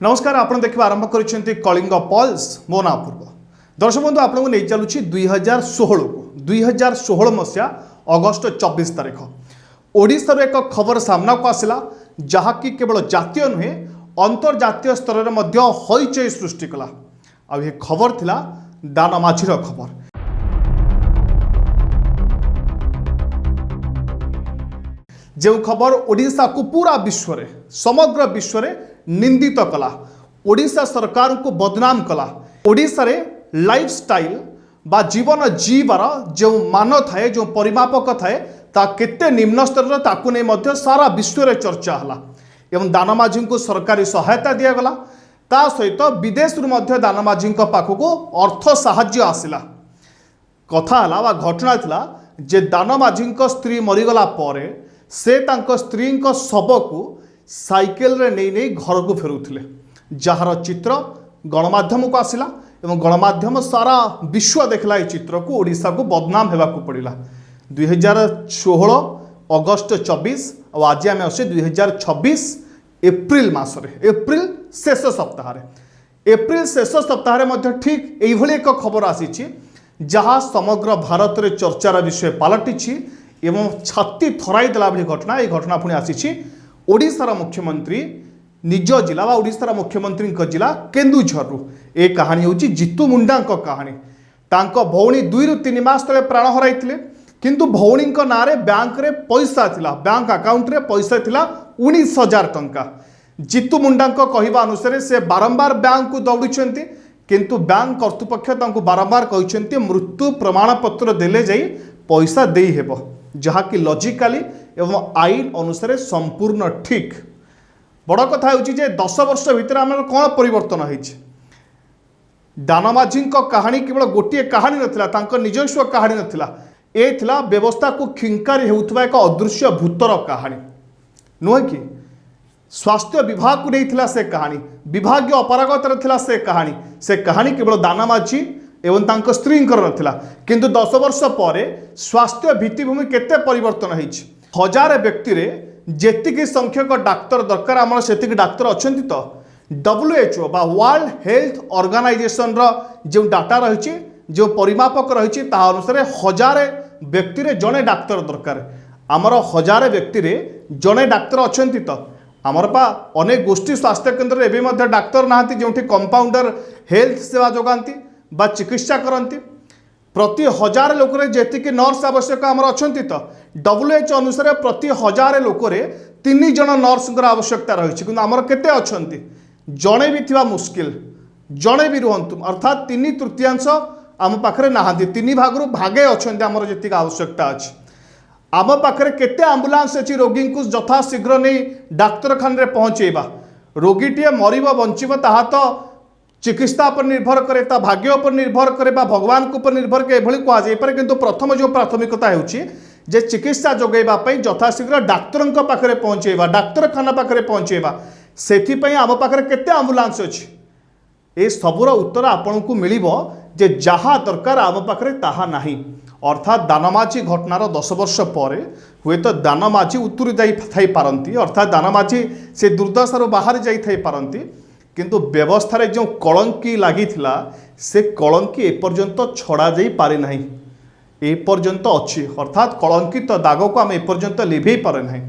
नमस्कार आपण देखिए आरंभ करिसेंती कलिंग पल्स मो ना पूर्व दर्शक बंधु आपको नहीं चलुची 2016 को 2016 मसीहा अगस्ट 24 तारीख ओडिशार एक खबर सामना को आसला जहाँकि केवल जातीय नुहे अंतर्जातीय स्तर में हईचई सृष्टि कला आ ये खबर थिला दानमाझीर खबर। जो खबर ओडिशा को पूरा विश्व रे समग्र विश्व रे निंदित कला ओडिशा सरकार को बदनाम कला ओडिशा रे लाइफस्टाइल बा जीवन जीवार जो मान थाए जो परिमापक थाए ता केते निम्न स्तर ताकू नहीं मध्य सारा विश्व रे चर्चा हला एवं दानमाझी को सरकारी सहायता दिया गला ता सहित विदेश रु मध्य दानमाझी पाखक अर्थ साहाय्य आसिला कथा हला बा घटना थिला जे दानमाझी स्त्री मरीगला परे से तांको स्त्री शव को साइकेल रे नहीं घर को फेरुथिले जार चित्र गणमाध्यम को आसिला एवं गणमाध्यम सारा विश्व देखला ये चित्र को ओडिशा को बदनाम होगा पड़ा 2016 अगस्ट 24 और आज आम अच्छे 2026 एप्रिल मासरे एप्रिल शेष सप्ताह एप्रिल शेष सप्ताह ठीक यही एक खबर आसी जहाँ समग्र भारत में चर्चार विषय पलटि एवं छाती थराई देला भली घटना ये घटना पुणी आसी ओडिशार मुख्यमंत्री निज जिला ओडिशार मुख्यमंत्री जिला केन्दुझर ए कहानी हूँ जितू मुंडा कहानी तांको भौणी 2 ରୁ 3 मास तले प्राण हराइथिले किंतु भौणी ना बैंक रे पैसा थिला बैंक अकाउंट रे पैसा थिला 19,000 टंका जितू मुंडा कहवा अनुसार से बारंबार बैंक को दौड़ुंट किंतु बैंक कर्तृपक्ष तांको बारंबार कहते मृत्यु प्रमाण पत्र देले जाई पैसा देई हेबो जहाँकि लॉजिकली एवं आईन अनुसार संपूर्ण ठीक बड़ कथा हूँ 10 वर्ष भितर आम कौन परिवर्तन होती दानमाझी कहानी केवल गोटे कहानी नाला निजस्व कहानी नाला ये थिला व्यवस्था को खिंकारी होउथबा एक अदृश्य भूतर कहानी नुहे कि स्वास्थ्य विभाग को नहीं से कहानी विभाग अपरागतर थिला से कहानी केवल दानमाझी एवं तांको स्त्री नाला किंतु 10 वर्ष पर स्वास्थ्य भित्तिभूमि केते परिवर्तन होती 1000 व्यक्ति रे जेतिकी संख्यक डाक्तर दरकार आम से डाक्तर अच्छा तो WHO बा वर्ल्ड हेल्थ ऑर्गेनाइजेशन रो जो डाटा रही जो परिमापक रही अनुसार 1000 व्यक्ति रे जड़े डाक्तर दरकार आमर 1000 व्यक्ति रे जड़े डाक्तर अच्छा तो आमर पा अनेक गोष्ठी स्वास्थ्य केन्द्र एवं डाक्तर ना जो कंपाउंडर हेल्थ सेवा जोगाती बा चिकित्सा करती प्रति 1000 लोक जी नर्स आवश्यक आमर अच्छा तो WHO अनुसार प्रति 1000 लोक 3 जन नर्स आवश्यकता रही कि आमर केते अच्छा जड़े भी थी मुस्किल जड़े भी रुहतु अर्थात 3/3 आम पाखे नहांती 3 भागरू भागे अच्छा आमर जी आवश्यकता अच्छी आम पाखे केते आम्बुलांस अच्छी रोगी को यथा शीघ्र नहीं डाक्तरखाना रे पहुँचेबा रोगीटे मरब बंचब ताहा तो चिकित्सा पर निर्भर करे ता भाग्य पर निर्भर करे बा भगवान को पर निर्भर करे एभली कहुपर किंतु प्रथम जो प्राथमिकता होची जे चिकित्सा जोगैबा पई यथाशीघ्र डाक्तरंक पाखरे पहुँचेबा डाक्तरखाना पाखरे पहुँचेबा सेथिपई आम पाखरे केते आम्बुलांस अछि ए सबुर उत्तर आपन को मिलिबो जे जहाँ दरकार आम पाखरे ताहा नाही अर्थात दानमाझी घटनार 10 वर्ष पर हुए तो दानमाझी उत्तरी जाई पारंती अर्थात दानमाझी से दुर्दशार बाहर जाई थाई पारंती किंतु व्यवस्था रे जो कलंकी लगी से कलंकी एपर्यंत छड़ा जाई पारे नहीं एपर्यंत अच्छी अर्थात कलंकित दाग को आम एपर्यंत लिभे पारे नहीं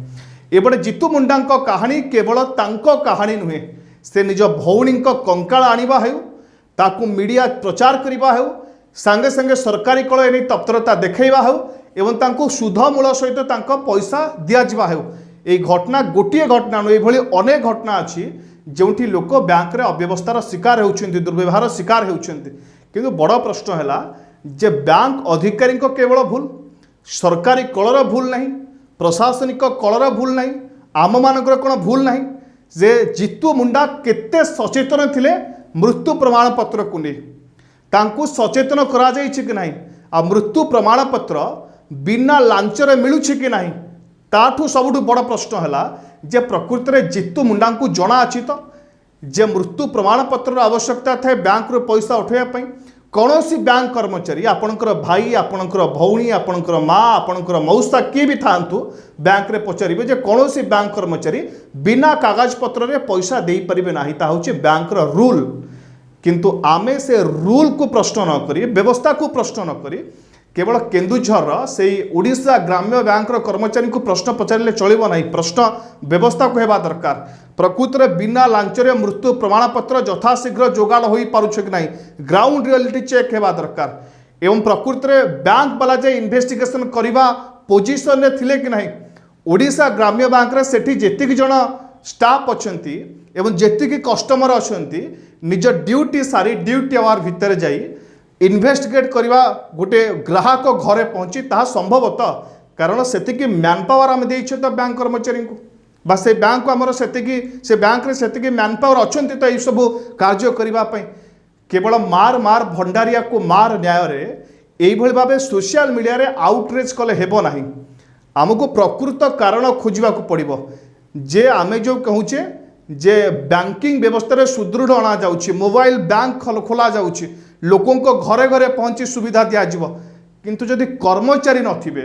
एबड़े जितू मुंडा कहानी केवल तांको कहानी नुहे से निज भौणी कंकाल आनिबा हेउ ताकू मीडिया प्रचार करबा हेउ संगे संगे सरकारी कल एने तत्परता देखैबा हेउ एवं तांको सुध मूल सहित तांको पैसा दिया जिबा हेउ ए घटना गोटे घटना नु एभली अनेक घटना अछि जोठी लोक बैंक रे अव्यवस्थार शिकार होउछन्ति दुर्व्यवहार शिकार होउछन्ति किंतु बड़ प्रश्न है जे बैंक अधिकारी केवल भूल सरकारी कलर भूल नहीं प्रशासनिक कलर भूल नहीं आम मानकर कौन भूल नहीं जे जितू मुंडा केते सचेतन थिले मृत्यु प्रमाण पत्र को नहीं तांकु सचेतन करा जाइछि कि नहीं आ मृत्यु प्रमाण पत्र बिना लांचरे मिलुछि कि नहीं ताठू सबुठु बड़ प्रश्न है जे प्रकृति में जितू मुंडा को जना अच्छी तो जे मृत्यु प्रमाण पत्र आवश्यकता थाए बैंक रू पैसा उठाइबा कौनसी बैंक कर्मचारी आपणकर भाई आपणकर भौणी आपणकर माँ आपणकर मौसा किए भी थांतु बैंक रे पचारे जे कौनसी बैंक कर्मचारी बिना कागज पत्र रे पैसा दे परिबे नाही ता होचे बैंक रो रूल। किंतु आमे से रूल को प्रश्न न करी व्यवस्था को प्रश्न न करी केवल केन्दुझर से ओडिशा ग्राम्य बैंक कर्मचारी को प्रश्न पचारे चलो ना। प्रश्न व्यवस्था को हेबा दरकार। प्रकृत में बिना लांचरे मृत्यु प्रमाणपत्र यथाशीघ्र जोगाड़ हो पारुछ कि नहीं ग्राउंड रियलिटी चेक हेबा दरकार। एवं प्रकृत में बैंक वाला जे इन्वेस्टिगेशन करवा पोजिशन रे थिले कि नहीं ओडिशा ग्राम्य बैंक रे सेठी जेतिक जण स्टाफ अछंती एवं जेतिक कस्टमर अछंती निज ड्यूटी सारी ड्यूटी आवर भितर जाई इन्वेस्टिगेट करवा गोटे ग्राहक घरे पहुँची ता संभवतः कारण से मैन पावर आम देते तो बैंक कर्मचारी को बा से बैंक को आमर से बैंक से मैन पावर अच्छा तो ये सब कार्य करने केवल मार मार भंडारिया को मार न्याय रे भाव सोशल मीडिया रे आउटरीच कले हेबो नाही। आमको प्रकृत कारण खोजा पड़ो जे आमे जो कहूचे जे बैंकिंग व्यवस्था सुदृढ़ अणा जाउछि मोबाइल बैंक खोला जाउछि लोकों को घरे घरे पहुँची सुविधा दिज्व किंतु जदि कर्मचारी नथिबे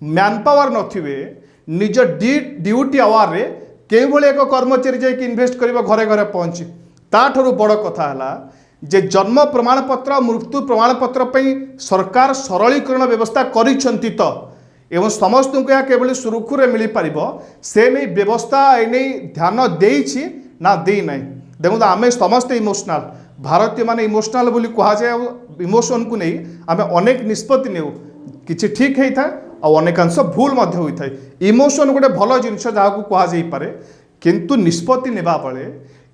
मैन पावर नथिबे निज ड्यूटी आवर रे केउ भले एक कर्मचारी जाइक इन्वेस्ट करिबो घरे घरे पहुँची ताठरू बड़ कथा हला जे जन्म प्रमाणपत्र मृत्यु प्रमाणपत्र पई सरकार सरलीकरण व्यवस्था करिसंती तो एवं समस्त को यह केवल सुरक्षुरे मिल पार से नहीं व्यवस्था एने ध्यान देछि ना दे नहीं। देखो आम समस्ते इमोशनाल भारतीय माने इमोशनाल बोली कह जाए इमोशन को नहीं आम अनेक निष्पत्ति नेउ किछि ठीक होता है और अनेकांश भूल मध्य होता है। इमोशन गोटे भल जिनस जहाँ कह जाई पारे किंतु निष्पत्ति नेबा बेले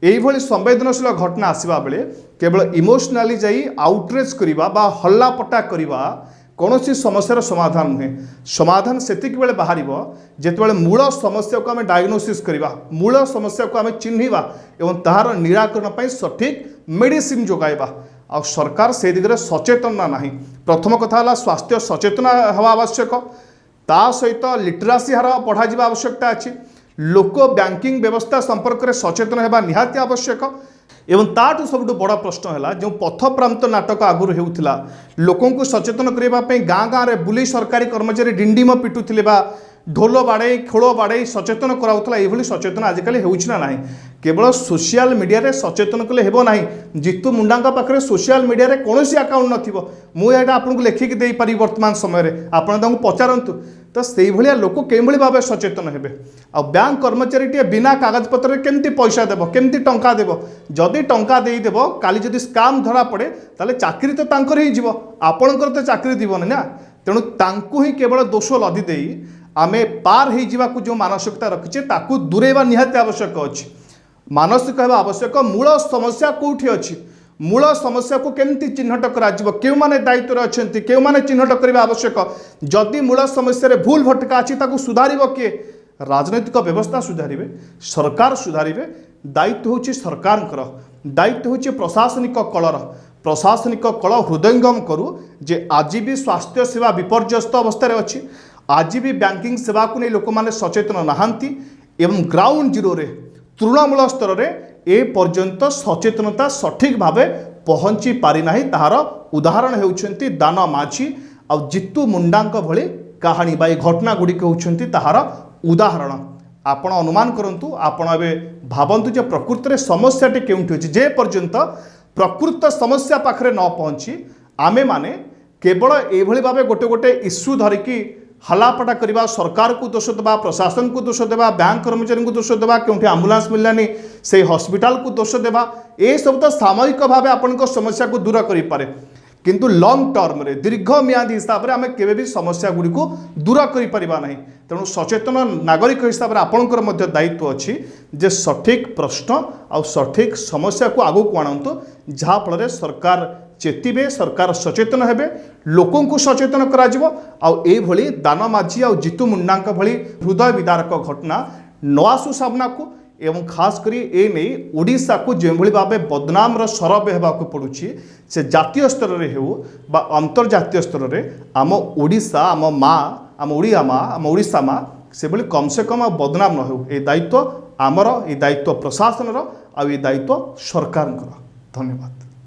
यही संवेदनशील घटना आसवा बेले केवल इमोशनाली जाई आउटरीच करवा बा हल्लापटा करवा कौन सी समस्यार समाधान नुहे। समाधान सेतिक बेले बाहर जिते मूल समस्या को आम डायग्नोसिस करवा मूल समस्या को आम चिन्हवा एवं तार निराकरण पर सठिक मेडिसिन जोगाइबा आ सरकार से दिगरे सचेतन ना नहीं। प्रथम कथा स्वास्थ्य सचेतन हवा आवश्यक ता सहित लिटरेसी हार बढ़ा आवश्यकता अच्छी लोक बैंकिंग व्यवस्था संपर्क में सचेतन होगा निहाती आवश्यक। एवं ताठू सबुठ बड़ प्रश्न है जो पथ प्रांत नाटक आगुरी होता लोकों को सचेतन करने गाँ गाँव में बुली सरकारी कर्मचारी डिंडिम पिटुले ढोल बाड़े खोल बाड़े सचेतन कराउथला ये सचेतन आजिकल होउछना नाही। केवल सोशल मीडिया रे सचेतन कले हेबो नाही। जितु मुंडा पाखे सोशल मीडिया रे कौन अकाउंट नथिबो मुझे आपको लेखिक दे पारि वर्तमान समय रे आपण पचारतु तो से भाया लोक के भाव सचेतन हेबे। आ बैंक कर्मचारी बिना कागज पत्र केमती पैसा देव केमती टंका देव जदि टंका देदेव काली जदि स्काम धरा पड़े ताले चाकरी तो तांकर ही जीव आपणकर तो चाकरी दीबनी ना। तेणु तांकु ही केवल दोष लदी देई आमे पार हो जावाकू जो मानसिकता रखीचे ताकू दूरेबा निहाती आवश्यक अच्छी। मानसिक हेबा आवश्यक मूल समस्या कोठी अच्छी मूल समस्या को केमती चिन्हट करा क्यों माने दायित्व अच्छा क्यों माने चिन्हट करवा आवश्यक जदि मूल समस्या भूल भटका अच्छी ताकू सुधारिब किए राजनैतिक व्यवस्था सुधारिबे सरकार सुधारिबे दायित्व होची सरकारଙ୍କର दायित्व होची प्रशासनिक कलर प्रशासनिक कल हृदयंगम करू जे आज भी स्वास्थ्य सेवा विपर्यस्त अवस्था अच्छी आज भी बैंकिंग सेवा को नहीं लोक मैंने सचेतन नहांती एवं ग्राउंड जीरो रे तृणमूल स्तर रे ए पर्यंत सचेतनता सठिक भावे पहुँची पारि नाही। ताहार उदाहरण हेउछंती दाना माझी आ जितु मुंडांक भली कहानी बा घटना गुड़िक होउछंती ताहार उदाहरण। आपण अनुमान करंतु आपण एबे भाबंतु जे प्रकृत रे समस्याटी केउंठी अछि जे पर्यंत प्रकृत समस्या पाखरे न पहुँची आमे माने केवल एभली भावे गोटे गोटे इश्यू धरिकी हलापटा करवा सरकार को दोष देवा प्रशासन को दोष देवा बैंक कर्मचारी को दोष देवा क्योंकि आम्बुलांस मिललानी से हॉस्पिटल को दोष देवा ये सब तो सामयिक भाव आपण समस्या को दूर करि पारे किंतु लॉन्ग टर्म रे दीर्घ म्यादी हिसाब रे आमे केबे भी समस्या गुडी को दूर करि परिबा नाही। तेणु सचेतन नागरिक हिसाब रे आपणकर मध्य दायित्व अछि जे सठिक प्रश्न आ सठिक समस्या को आगु को आणंतो जहा फल सरकार चेतिबे सरकार सचेतन हेबे लोकों को सचेतन कराजिबो आ ए भली दाना माझी आ जितु मुंडांक भली हृदय विदारक घटना न आसु सामना को एवं खास करी ए नहीं ओडिशा को जो भाव बदनाम सरब होगाक पड़ुछि से जातीय स्तर रे हो बा अंतर्जातीय स्तर रे आम ओडिशा आम माँ आम ओडिया माँ आम ओडिशा माँ से भली कम से कम बदनाम न हो। ए दायित्व आमर ए दायित्व प्रशासन आ दायित्व सरकार। धन्यवाद।